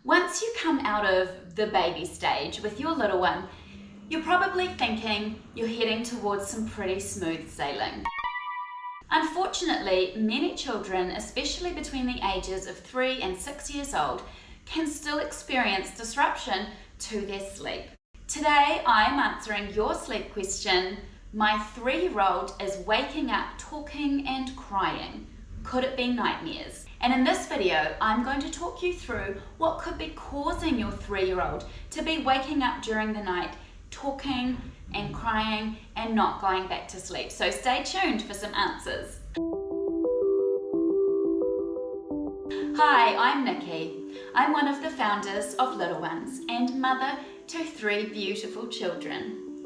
Once you come out of the baby stage with your little one, you're probably thinking you're heading towards some pretty smooth sailing. Unfortunately, many children, especially between the ages of 3 and 6 years old, can still experience disruption to their sleep. Today, I'm answering your sleep question. My 3-year-old is waking up talking and crying. Could it be nightmares? And in this video, I'm going to talk you through what could be causing your 3-year-old to be waking up during the night, talking and crying and not going back to sleep. So stay tuned for some answers. Hi, I'm Nikki. I'm one of the founders of Little Ones and mother to 3 beautiful children.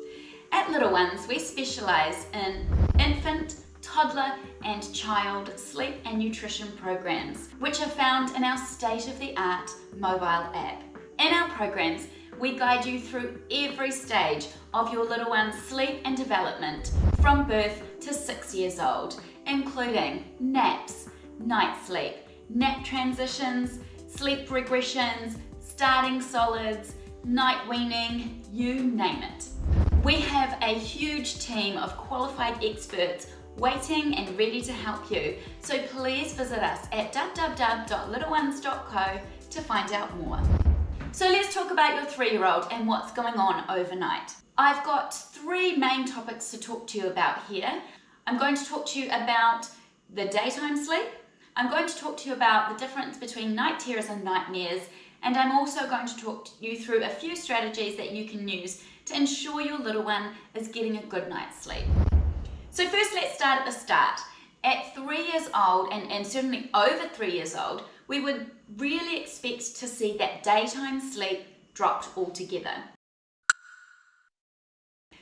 At Little Ones, we specialise in infant, toddler and child sleep and nutrition programs, which are found in our state-of-the-art mobile app. In our programs, we guide you through every stage of your little one's sleep and development from birth to 6 years old, including naps, night sleep, nap transitions, sleep regressions, starting solids, night weaning, you name it. We have a huge team of qualified experts waiting and ready to help you, so please visit us at www.little1s.co to find out more. So let's talk about your 3-year-old and what's going on overnight. I've got 3 main topics to talk to you about here. I'm going to talk to you about the daytime sleep. I'm going to talk to you about the difference between night terrors and nightmares, and I'm also going to talk you through a few strategies that you can use to ensure your little one is getting a good night's sleep. So first, let's start at the start. At 3 years old, and certainly over 3 years old, we would really expect to see that daytime sleep dropped altogether.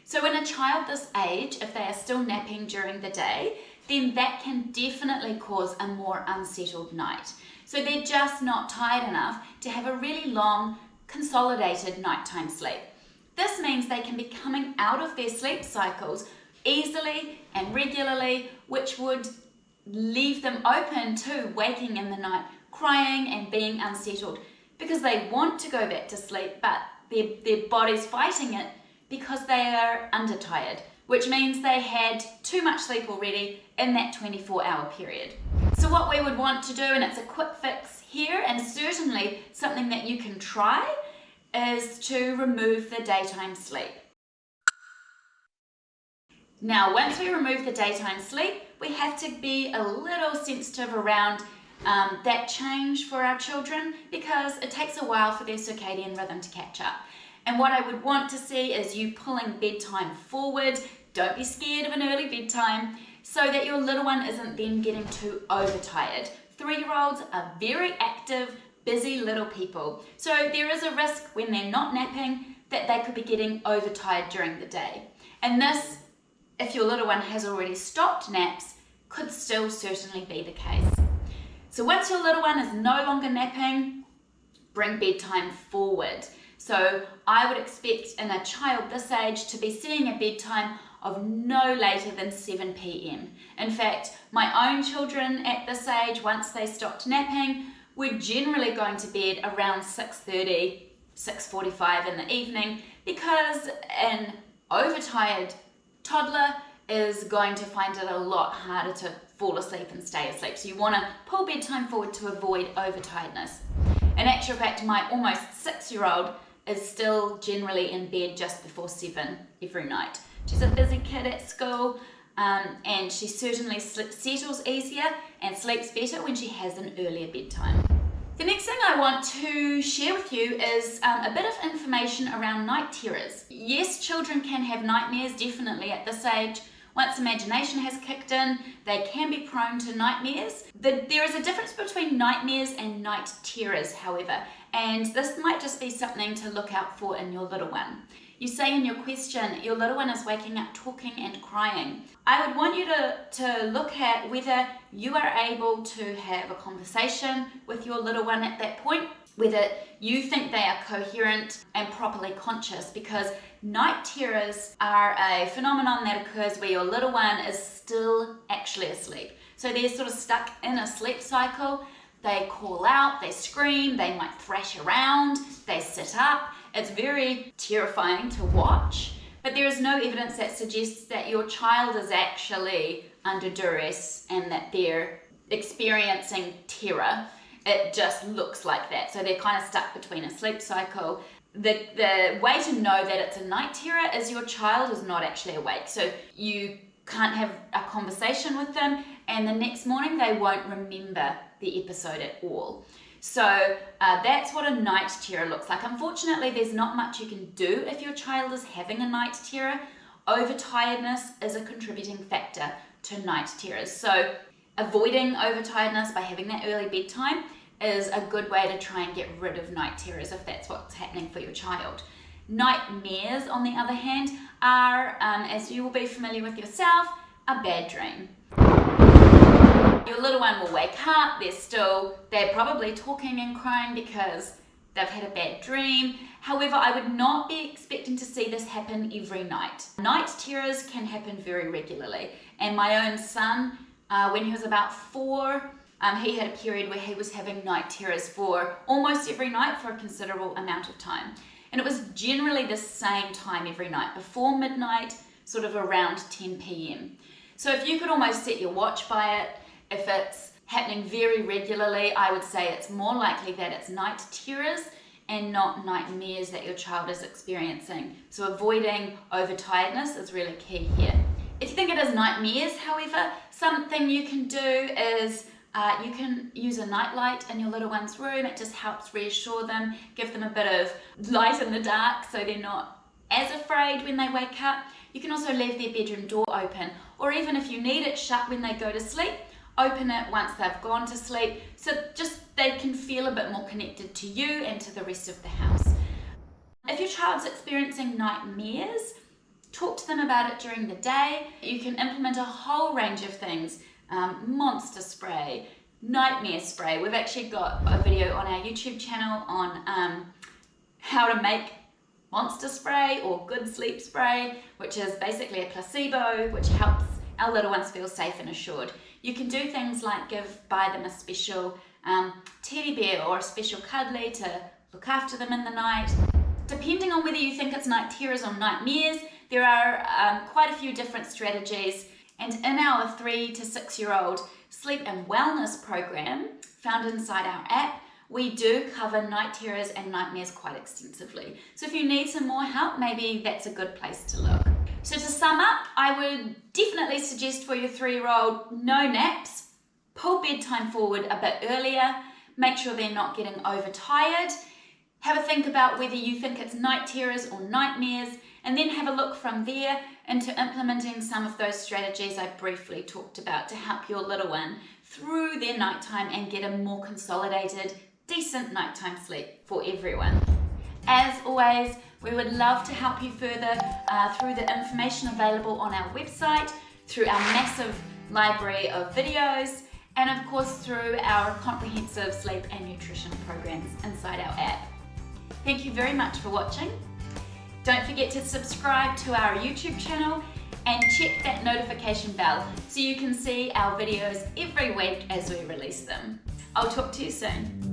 So in a child this age, if they are still napping during the day, then that can definitely cause a more unsettled night. So they're just not tired enough to have a really long, consolidated nighttime sleep. This means they can be coming out of their sleep cycles easily and regularly, which would leave them open to waking in the night, crying and being unsettled because they want to go back to sleep, but their body's fighting it because they are undertired, which means they had too much sleep already in that 24-hour period. So what we would want to do, and it's a quick fix here and certainly something that you can try, is to remove the daytime sleep. Now, once we remove the daytime sleep, we have to be a little sensitive around that change for our children because it takes a while for their circadian rhythm to catch up. And what I would want to see is you pulling bedtime forward. Don't be scared of an early bedtime so that your little one isn't then getting too overtired. 3-year-olds are very active, busy little people. So there is a risk when they're not napping that they could be getting overtired during the day. And this, if your little one has already stopped naps, could still certainly be the case. So once your little one is no longer napping, bring bedtime forward. So I would expect in a child this age to be seeing a bedtime of no later than 7 p.m. In fact, my own children at this age, once they stopped napping, were generally going to bed around 6:30, 6:45 in the evening because an overtired toddler is going to find it a lot harder to fall asleep and stay asleep. So you want to pull bedtime forward to avoid overtiredness. In actual fact, my almost 6-year-old is still generally in bed just before 7 every night. She's a busy kid at school and she certainly settles easier and sleeps better when she has an earlier bedtime. The next thing I want to share with you is a bit of information around night terrors. Yes, children can have nightmares definitely at this age. Once imagination has kicked in, they can be prone to nightmares. There is a difference between nightmares and night terrors, however, and this might just be something to look out for in your little one. You say in your question, your little one is waking up talking and crying. I would want you to look at whether you are able to have a conversation with your little one at that point, whether you think they are coherent and properly conscious, because night terrors are a phenomenon that occurs where your little one is still actually asleep. So they're sort of stuck in a sleep cycle, They call out, they scream, they might thrash around, they sit up. It's very terrifying to watch, but there is no evidence that suggests that your child is actually under duress and that they're experiencing terror. It just looks like that. So they're kind of stuck between a sleep cycle. The way to know that it's a night terror is your child is not actually awake. So you can't have a conversation with them, and the next morning they won't remember the episode at all. So that's what a night terror looks like. Unfortunately, there's not much you can do if your child is having a night terror. Overtiredness is a contributing factor to night terrors. So avoiding overtiredness by having that early bedtime is a good way to try and get rid of night terrors if that's what's happening for your child. Nightmares, on the other hand, are, as you will be familiar with yourself, a bad dream. Your little one will wake up, they're probably talking and crying because they've had a bad dream. However, I would not be expecting to see this happen every night. Night terrors can happen very regularly, and my own son, when he was about 4, he had a period where he was having night terrors for almost every night for a considerable amount of time. And it was generally the same time every night, before midnight, sort of around 10 p.m. So if you could almost set your watch by it, if it's happening very regularly, I would say it's more likely that it's night terrors and not nightmares that your child is experiencing. So avoiding overtiredness is really key here. If you think it is nightmares, however, something you can do is you can use a nightlight in your little one's room. It just helps reassure them, give them a bit of light in the dark so they're not as afraid when they wake up. You can also leave their bedroom door open, or even if you need it shut when they go to sleep, open it once they've gone to sleep, so just they can feel a bit more connected to you and to the rest of the house. If your child's experiencing nightmares, talk to them about it during the day. You can implement a whole range of things. Monster spray, nightmare spray. We've actually got a video on our YouTube channel on how to make monster spray or good sleep spray, which is basically a placebo which helps our little ones feel safe and assured. You can do things like buy them a special teddy bear or a special cuddly to look after them in the night. Depending on whether you think it's night terrors or nightmares, there are quite a few different strategies. And in our 3 to 6 year old sleep and wellness program found inside our app, we do cover night terrors and nightmares quite extensively. So if you need some more help, maybe that's a good place to look. So to sum up, I would definitely suggest for your 3-year-old, no naps, pull bedtime forward a bit earlier, make sure they're not getting overtired, have a think about whether you think it's night terrors or nightmares, and then have a look from there into implementing some of those strategies I briefly talked about to help your little one through their nighttime and get a more consolidated, decent nighttime sleep for everyone. As always, we would love to help you further through the information available on our website, through our massive library of videos, and of course through our comprehensive sleep and nutrition programs inside our app. Thank you very much for watching. Don't forget to subscribe to our YouTube channel and check that notification bell so you can see our videos every week as we release them. I'll talk to you soon.